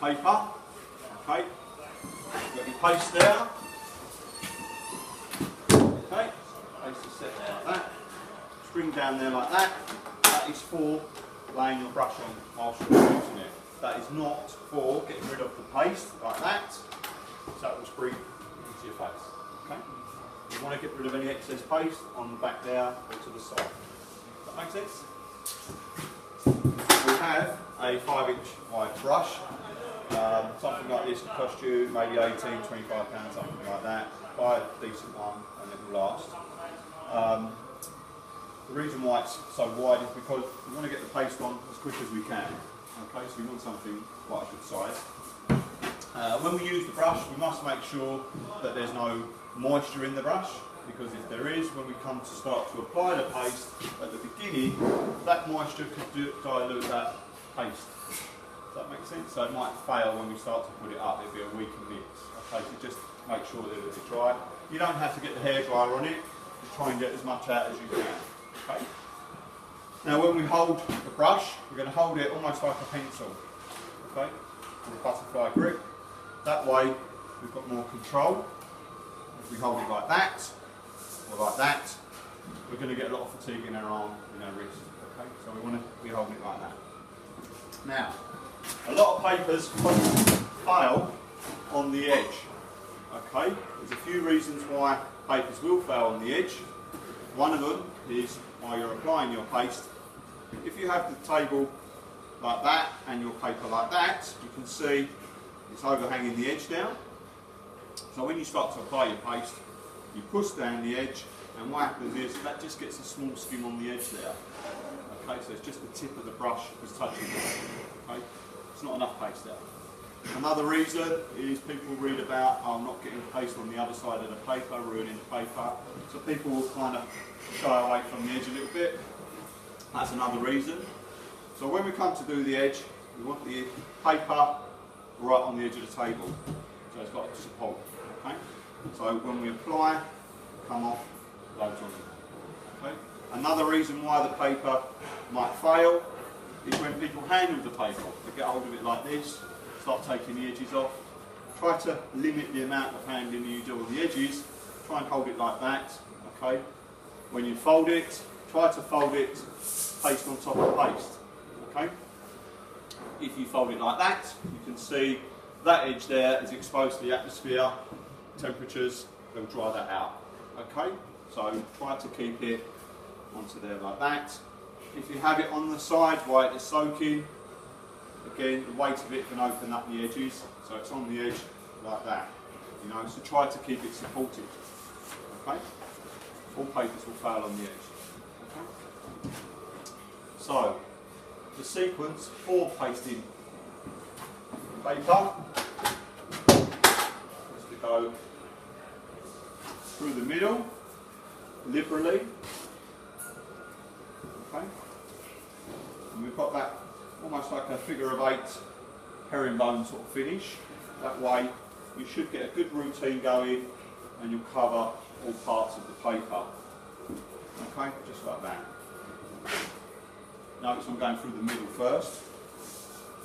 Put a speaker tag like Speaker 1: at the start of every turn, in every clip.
Speaker 1: paper. Okay, you've got your paste there. Okay, paste is set there like that. String down there like that. That is for laying your brush on whilst you're using it. That is not for getting rid of the paste like that, so it will spring into your face. Okay? You want to get rid of any excess paste on the back there or to the side. Does that make sense? We have a 5-inch wide brush. Something like this will cost you maybe £18, £25, something like that. Buy a decent one and it will last. The reason why it's so wide is because we want to get the paste on as quick as we can. Okay, so we want something quite a good size. When we use the brush, we must make sure that there's no moisture in the brush, because if there is, when we come to start to apply the paste at the beginning, that moisture could dilute that paste. Does that make sense? So it might fail when we start to put it up, it'll be a weaker mix. Okay, so just make sure that it's dry. You don't have to get the hairdryer on it, just try and get as much out as you can. Okay. Now when we hold the brush, we're going to hold it almost like a pencil, okay, with a butterfly grip. That way we've got more control. If we hold it like that, or like that, we're going to get a lot of fatigue in our arm, in our wrist, okay, so we want to be holding it like that. Now, a lot of papers fail on the edge, okay, there's a few reasons why papers will fail on the edge. One of them is while you're applying your paste. If you have the table like that and your paper like that, you can see it's overhanging the edge down. So when you start to apply your paste, you push down the edge, and what happens is that just gets a small skim on the edge there. Okay, so it's just the tip of the brush that's touching it. Okay, it's not enough paste there. Another reason is people read about, oh, I'm not getting paste on the other side of the paper, ruining the paper. So people will kind of shy away from the edge a little bit. That's another reason. So when we come to do the edge, we want the paper right on the edge of the table. So it's got support. Okay? So when we apply, come off, loads on it. Okay? Another reason why the paper might fail is when people handle the paper. They get hold of it like this, start taking the edges off. Try to limit the amount of handling you do on the edges. Try and hold it like that. Okay? When you fold it, try to fold it paste on top of paste. Okay? If you fold it like that, you can see that edge there is exposed to the atmosphere, temperatures, they'll dry that out. Okay? So try to keep it onto there like that. If you have it on the side while it's soaking, again, the weight of it can open up the edges, so it's on the edge like that. You know, so try to keep it supported. Okay? All papers will fail on the edge. Okay? So, the sequence for pasting paper is to go through the middle, liberally. Okay? And we've got that almost like a figure of 8 herringbone sort of finish. That way you should get a good routine going and you'll cover all parts of the paper. Okay, just like that. Notice I'm going through the middle first.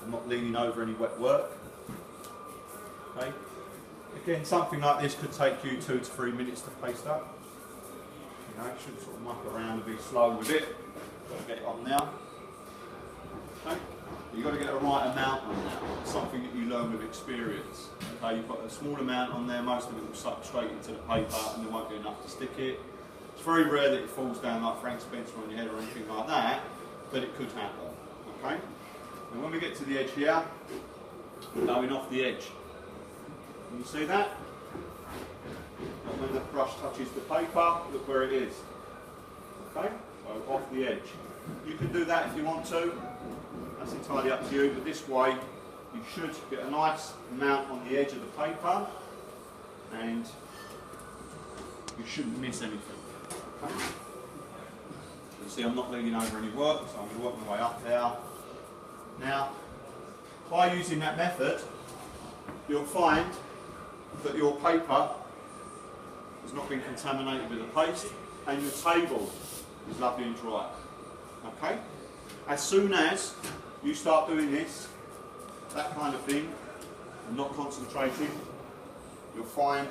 Speaker 1: I'm not leaning over any wet work. Okay. Again, something like this could take you 2 to 3 minutes to paste up. You know, you should sort of muck around and be slow with it. Got to get it on now. Okay. You've got to get the right amount on now. It's something that you learn with experience. Okay, you've got a small amount on there, most of it will suck straight into the paper and there won't be enough to stick it. It's very rare that it falls down like Frank Spencer on your head or anything like that, but it could happen. Okay? And when we get to the edge here, we're going off the edge. Can you see that? And when the brush touches the paper, look where it is. Okay? So off the edge. You can do that if you want to. That's entirely up to you, but this way you should get a nice amount on the edge of the paper and you shouldn't miss anything. Okay? You see I'm not leaning over any work, so I'm going to work my way up there. Now, by using that method, you'll find that your paper has not been contaminated with the paste and your table is lovely and dry. Okay? As soon as you start doing this, that kind of thing, not concentrating, you'll find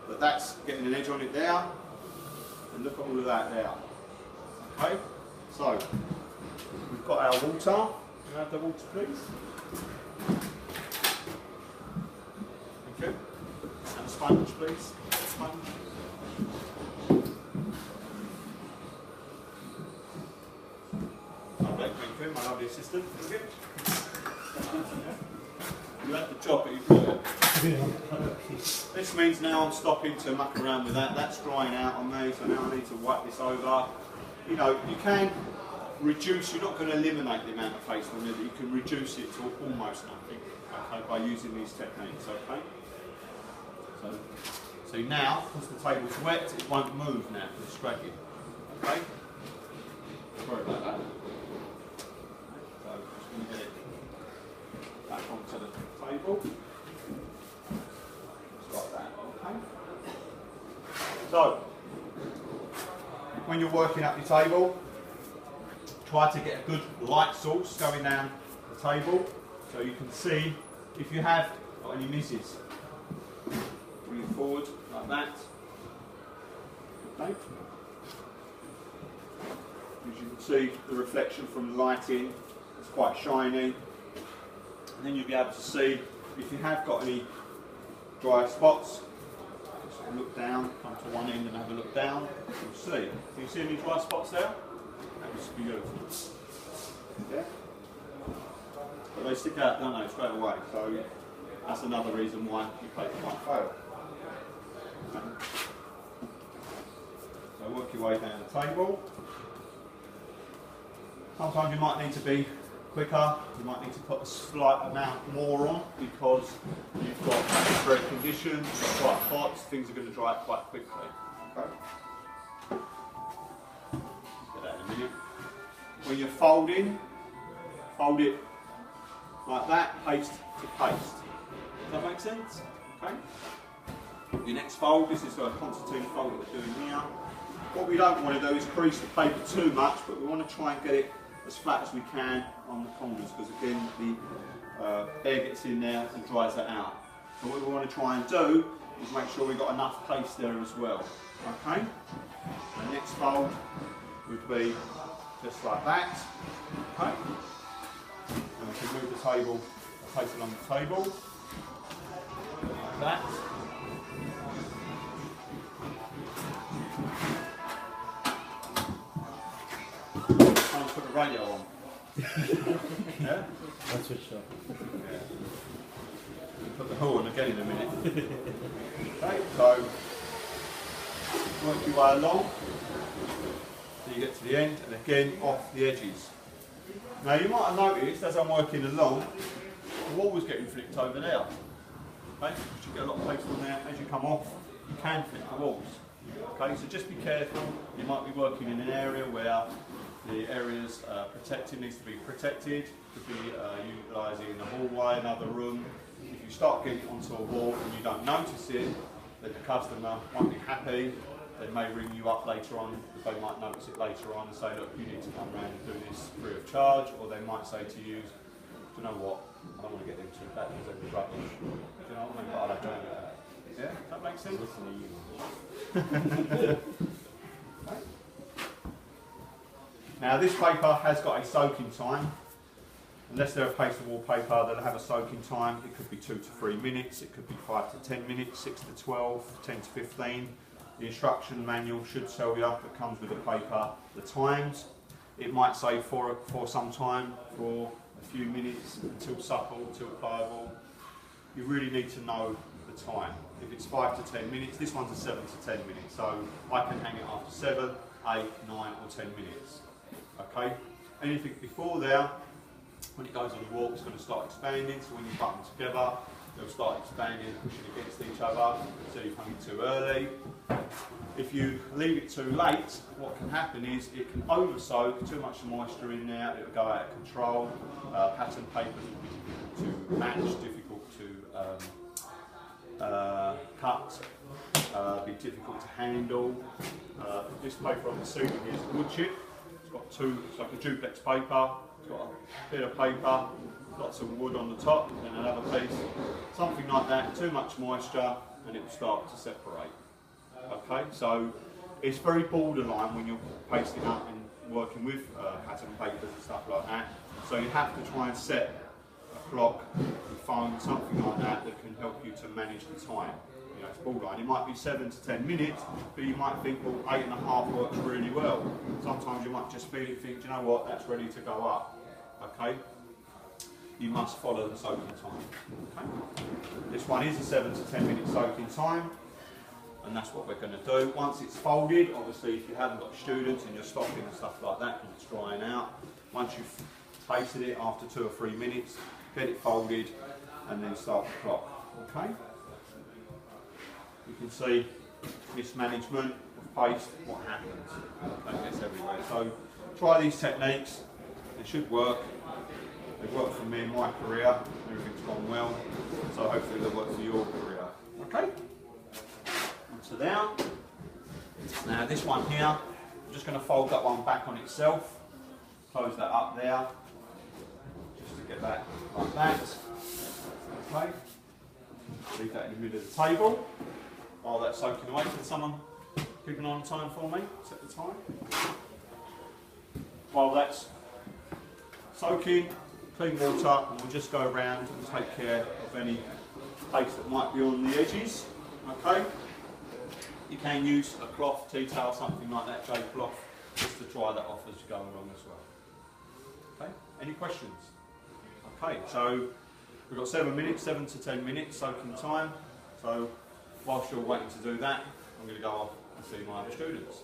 Speaker 1: that that's getting an edge on it there, and look at all of that there. Okay, so we've got our water. Can I have the water, please? Thank you. And a sponge, please. Sponge. Lovely, thank you, my lovely assistant. Thank you. You had the job, but you got it. This means now I'm stopping to muck around with that. That's drying out on me, so now I need to wipe this over. You know, you can reduce, you're not going to eliminate the amount of paste on it, you can reduce it to almost nothing, okay, by using these techniques, okay? So now, because the table's wet, it won't move now, it's dragging, okay? Sorry about that. So, just going to get it back onto the table. Just like that, okay? So, when you're working up your table, try to get a good light source going down the table so you can see if you have got any misses. Bring it forward like that. Okay. As you can see, the reflection from the lighting is quite shiny. And then you'll be able to see if you have got any dry spots. Just look down, come to one end and have a look down. You'll see. Can you see any dry spots there? That was beautiful. Yeah? But they stick out, don't they, straight away. So that's another reason why your paper might fail. Okay. So work your way down the table. Sometimes you might need to be quicker, you might need to put a slight amount more on because you've got atmospheric conditions, it's quite hot, things are going to dry up quite quickly. Okay. Get that in a minute. When you're folding, fold it like that, paste to paste. Does that make sense? Okay. Your next fold, this is a concertina fold that we're doing here. What we don't want to do is crease the paper too much, but we want to try and get it as flat as we can on the corners, because again the air gets in there and dries that out. So what we want to try and do is make sure we've got enough paste there as well. Okay? The next fold would be just like that. Okay? And we can move the table, place it on the table. Like that. Time to put the radio on. Yeah?
Speaker 2: That's for sure.
Speaker 1: Yeah. Put the horn again in a minute. Okay, so work your way along till you get to the end, and again off the edges. Now you might have noticed as I'm working along, the wall was getting flicked over there. Okay, because you get a lot of paste on there. As you come off, you can flick the walls. Okay, so just be careful. You might be working in an area where the areas protected needs to be protected. Could be utilising a hallway, another room. If you start getting it onto a wall and you don't notice it, then the customer won't be happy. They may ring you up later on, they might notice it later on and say, look, you need to come around and do this free of charge, or they might say to you, do you know what, I don't want to get them too bad because they'd be rubbish. Do you know what I mean? But I don't do that. Yeah, that makes sense? Listen to you. Okay. Now this paper has got a soaking time. Unless they're a paste wallpaper, they'll have a soaking time. It could be 2 to 3 minutes, it could be 5 to 10 minutes, 6 to 12, 10 to 15. The instruction manual should tell you, that comes with the paper, the times. It might say for some time, for a few minutes, until supple, until pliable. You really need to know the time. If it's 5 to 10 minutes, this one's a 7 to 10 minutes, so I can hang it after 7, 8, 9 or 10 minutes. Okay? Anything before there, when it goes on the wall, it's going to start expanding, so when you button together, they'll start expanding, pushing against each other, so you've hung it too early. If you leave it too late, what can happen is it can over-soak, too much moisture in there, it will go out of control. Pattern papers will be difficult to match, difficult to cut, be difficult to handle. This paper on the ceiling is wood chip. It's got it's like a duplex paper. It's got a bit of paper, lots of wood on the top, and another piece. something like that, too much moisture, and it will start to separate. Okay, so it's very borderline when you're pasting up and working with pattern papers and stuff like that. So you have to try and set a clock, a phone, something like that that can help you to manage the time. You know, it's borderline. It might be 7 to 10 minutes, but you might think, well, 8.5 works really well. Sometimes you might just feel it, think, do you know what, that's ready to go up. Okay, you must follow the soaking time. Okay, this one is a 7 to 10 minute soaking time. And that's what we're going to do. Once it's folded, obviously if you haven't got students and you're stopping and stuff like that and it's drying out, once you've pasted it after 2 or 3 minutes, get it folded and then start the clock. Okay? You can see mismanagement of paste, what happens. That gets everywhere. So try these techniques, they should work. They've worked for me in my career, everything's gone well, so hopefully they'll work for your career. Okay? So down. Now this one here, I'm just going to fold that one back on itself, close that up there, just to get that like that. Okay, leave that in the middle of the table while that's soaking away. Can someone keep an eye on time for me? Set the time. While that's soaking, clean water, and we'll just go around and take care of any paste that might be on the edges. Okay. You can use a cloth, tea towel, something like that, J cloth, just to dry that off as you go along as well. Okay, any questions? Okay, so we've got 7 to 10 minutes soaking time. So whilst you're waiting to do that, I'm going to go off and see my other students.